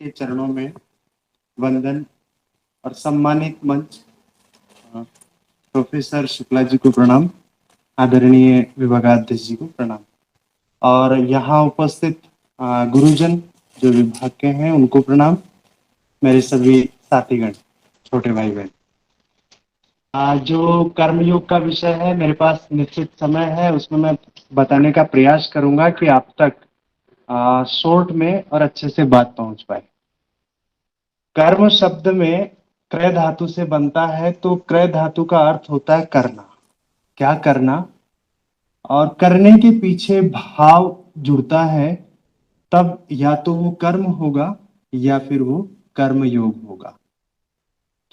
के चरणों में वंदन और सम्मानित मंच प्रोफेसर शुक्ला जी को प्रणाम, आदरणीय विभागाध्यक्ष जी को प्रणाम और यहाँ उपस्थित गुरुजन जो विभाग के हैं उनको प्रणाम, मेरे सभी साथीगण, छोटे भाई बहन। जो कर्मयोग का विषय है, मेरे पास निश्चित समय है, उसमें मैं बताने का प्रयास करूंगा कि आप तक शॉर्ट में और अच्छे से बात पहुंच पाए। कर्म शब्द में क्रय धातु से बनता है, तो क्रय धातु का अर्थ होता है करना, क्या करना, और करने के पीछे भाव जुड़ता है, तब या तो वो कर्म होगा या फिर वो कर्म योग होगा।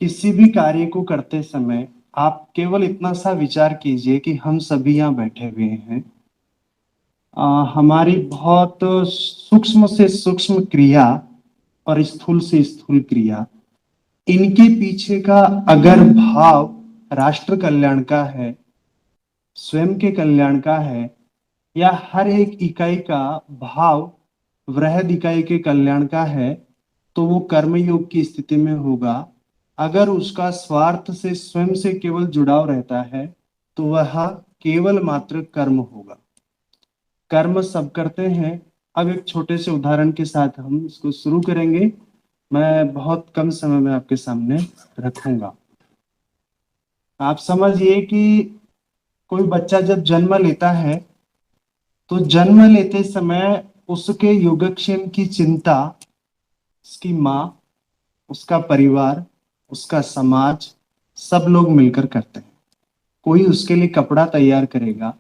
किसी भी कार्य को करते समय आप केवल इतना सा विचार कीजिए कि हम सभी यहाँ बैठे हुए हैं, हमारी बहुत सूक्ष्म से सूक्ष्म क्रिया और स्थूल से स्थूल क्रिया, इनके पीछे का अगर भाव राष्ट्र कल्याण का है, स्वयं के कल्याण का है, या हर एक इकाई का भाव वृहद इकाई के कल्याण का है, तो वो कर्मयोग की स्थिति में होगा। अगर उसका स्वार्थ से स्वयं से केवल जुड़ाव रहता है तो वह केवल मात्र कर्म होगा। कर्म सब करते हैं। अब एक छोटे से उदाहरण के साथ हम इसको शुरू करेंगे। मैं बहुत कम समय में आपके सामने रखूंगा। आप समझिए कि कोई बच्चा जब जन्म लेता है तो जन्म लेते समय उसके योगक्षेम की चिंता उसकी माँ, उसका परिवार, उसका समाज, सब लोग मिलकर करते हैं। कोई उसके लिए कपड़ा तैयार करेगा,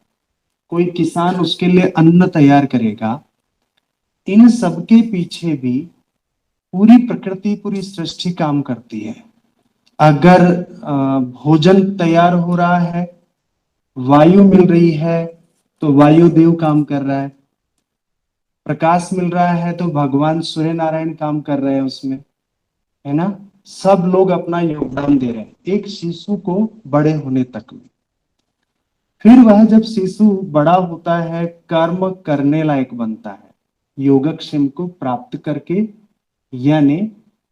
कोई किसान उसके लिए अन्न तैयार करेगा। इन सबके पीछे भी पूरी प्रकृति, पूरी सृष्टि काम करती है। अगर भोजन तैयार हो रहा है, वायु मिल रही है, तो वायु देव काम कर रहा है। प्रकाश मिल रहा है तो भगवान सूर्य नारायण काम कर रहे हैं उसमें, है ना। सब लोग अपना योगदान दे रहे हैं एक शिशु को बड़े होने तक में। फिर वह जब शिशु बड़ा होता है, कर्म करने लायक बनता है, योगक्षेम को प्राप्त करके, यानी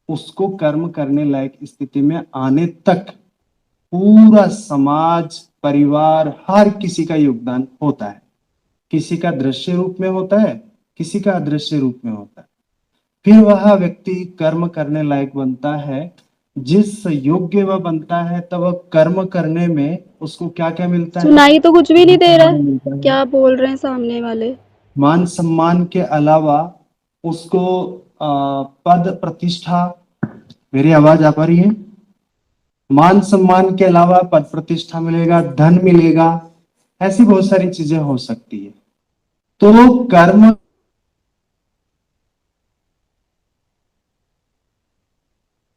उसको कर्म करने लायक स्थिति में आने तक पूरा समाज, परिवार, हर किसी का योगदान होता है। किसी का दृश्य रूप में होता है, किसी का अदृश्य रूप में होता है। फिर वह व्यक्ति कर्म करने लायक बनता है। जिस योग्य वह बनता है तब वह कर्म करने में उसको क्या क्या मिलता है? सुनाई तो कुछ भी नहीं दे रहा है, मिलता है। क्या बोल रहे हैं सामने वाले? मान सम्मान के अलावा उसको पद प्रतिष्ठा, मेरी आवाज आ पा रही है? मान सम्मान के अलावा पद प्रतिष्ठा मिलेगा, धन मिलेगा, ऐसी बहुत सारी चीजें हो सकती है। तो कर्म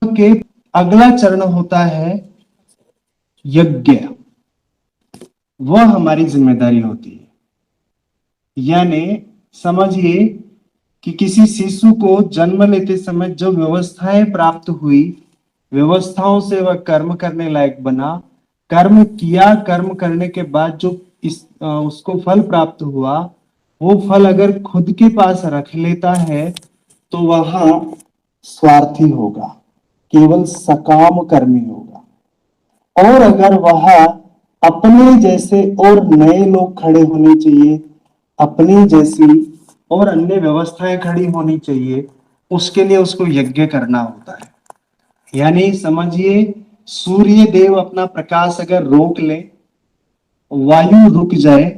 के अगला चरण होता है यज्ञ। वह हमारी जिम्मेदारी होती है। यानी समझिए कि किसी शिशु को जन्म लेते समय जो व्यवस्थाएं प्राप्त हुई, व्यवस्थाओं से वह कर्म करने लायक बना, कर्म किया, कर्म करने के बाद जो उसको फल प्राप्त हुआ, वो फल अगर खुद के पास रख लेता है तो वह स्वार्थी होगा, केवल सकाम कर्मी होगा। और अगर वह अपने जैसे और नए लोग खड़े होने चाहिए, अपनी जैसी और अन्य व्यवस्थाएं खड़ी होनी चाहिए, उसके लिए उसको यज्ञ करना होता है। यानी समझिए सूर्य देव अपना प्रकाश अगर रोक ले, वायु रुक जाए,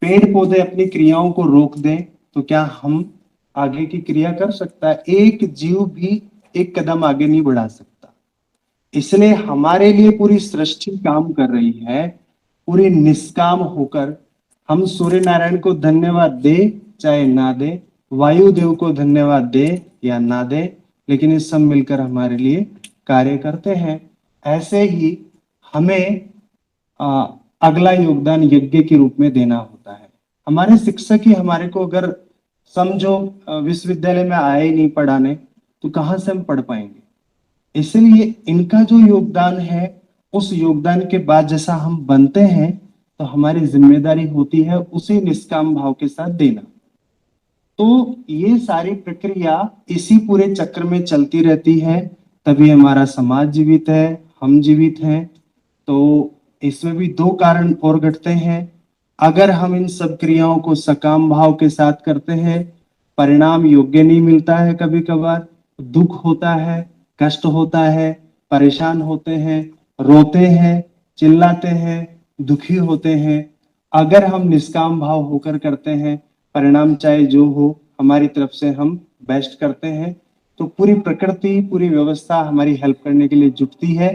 पेड़ पौधे अपनी क्रियाओं को रोक दें, तो क्या हम आगे की क्रिया कर सकता है? एक जीव भी एक कदम आगे नहीं बढ़ा सकता। इसलिए हमारे लिए पूरी सृष्टि काम कर रही है, पूरी निष्काम होकर। हम सूर्य नारायण को धन्यवाद दे चाहे ना दे, वायु देव को धन्यवाद दे या ना दे, लेकिन ये सब मिलकर हमारे लिए कार्य करते हैं। ऐसे ही हमें अगला योगदान यज्ञ के रूप में देना होता है। हमारे शिक्षक ही हमारे को अगर समझो विश्वविद्यालय में आए ही नहीं पढ़ाने, तो कहाँ से हम पढ़ पाएंगे? इसलिए इनका जो योगदान है, उस योगदान के बाद जैसा हम बनते हैं, तो हमारी जिम्मेदारी होती है उसी निष्काम भाव के साथ देना। तो ये सारी प्रक्रिया इसी पूरे चक्र में चलती रहती है, तभी हमारा समाज जीवित है, हम जीवित हैं। तो इसमें भी दो कारण और घटते हैं। अगर हम इन सब क्रियाओं को सकाम भाव के साथ करते हैं, परिणाम योग्य नहीं मिलता है, कभी कभार दुख होता है, कष्ट होता है, परेशान होते हैं, रोते हैं, चिल्लाते हैं, दुखी होते हैं। अगर हम निष्काम भाव होकर करते हैं, परिणाम चाहे जो हो, हमारी तरफ से हम बेस्ट करते हैं, तो पूरी प्रकृति, पूरी व्यवस्था हमारी हेल्प करने के लिए जुटती है।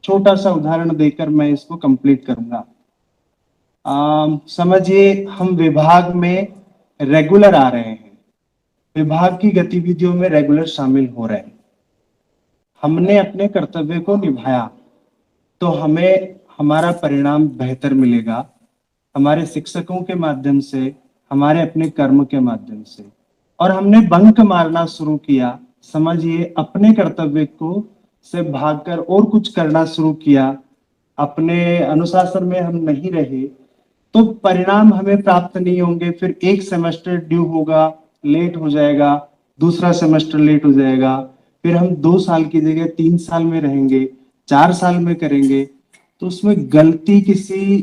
छोटा सा उदाहरण देकर मैं इसको कंप्लीट करूंगा। समझिए हम विभाग में रेगुलर आ रहे हैं, विभाग की गतिविधियों में रेगुलर शामिल हो रहे हैं, हमने अपने कर्तव्य को निभाया तो हमें हमारा परिणाम बेहतर मिलेगा, हमारे शिक्षकों के माध्यम से, हमारे अपने कर्म के माध्यम से। और हमने बंक मारना शुरू किया, समझिए अपने कर्तव्य को से भागकर और कुछ करना शुरू किया, अपने अनुशासन में हम नहीं रहे, तो परिणाम हमें प्राप्त नहीं होंगे। फिर एक सेमेस्टर ड्यू होगा, लेट हो जाएगा, दूसरा सेमेस्टर लेट हो जाएगा, फिर हम 2 साल की जगह 3 साल में रहेंगे, 4 साल में करेंगे। तो उसमें गलती किसी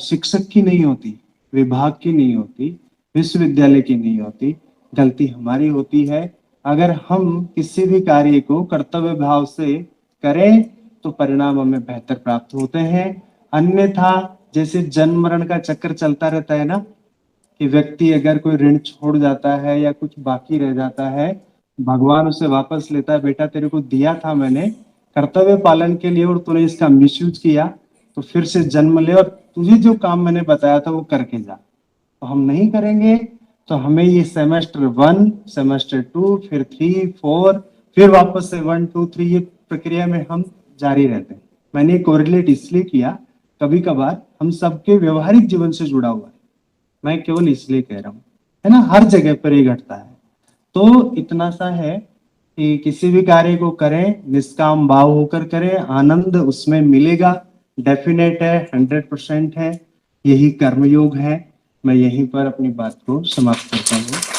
शिक्षक की नहीं होती, विभाग की नहीं होती, विश्वविद्यालय की नहीं होती, गलती हमारी होती है। अगर हम किसी भी कार्य को कर्तव्य भाव से करें तो परिणाम हमें बेहतर प्राप्त होते हैं। अन्यथा जैसे जन्म मरण का चक्र चलता रहता है ना, कि व्यक्ति अगर कोई ऋण छोड़ जाता है या कुछ बाकी रह जाता है, भगवान उसे वापस लेता है, बेटा तेरे को दिया था मैंने कर्तव्य पालन के लिए और तूने इसका मिसयूज किया, तो फिर से जन्म ले और तुझे जो काम मैंने बताया था वो करके जा। तो हम नहीं करेंगे तो हमें ये सेमेस्टर 1, सेमेस्टर 2, फिर 3, 4, फिर वापस से 1, 2, 3, ये प्रक्रिया में हम जारी रहते हैं। मैंने कोरिलेट इसलिए किया, कभी कभार हम सबके व्यवहारिक जीवन से जुड़ा हुआ है, मैं केवल इसलिए कह रहा हूँ, है ना, हर जगह पर ये घटता है। तो इतना सा है कि किसी भी कार्य को करें, निष्काम भाव होकर करें, आनंद उसमें मिलेगा, डेफिनेट है, 100% है, यही कर्मयोग है। मैं यहीं पर अपनी बात को समाप्त करता हूँ।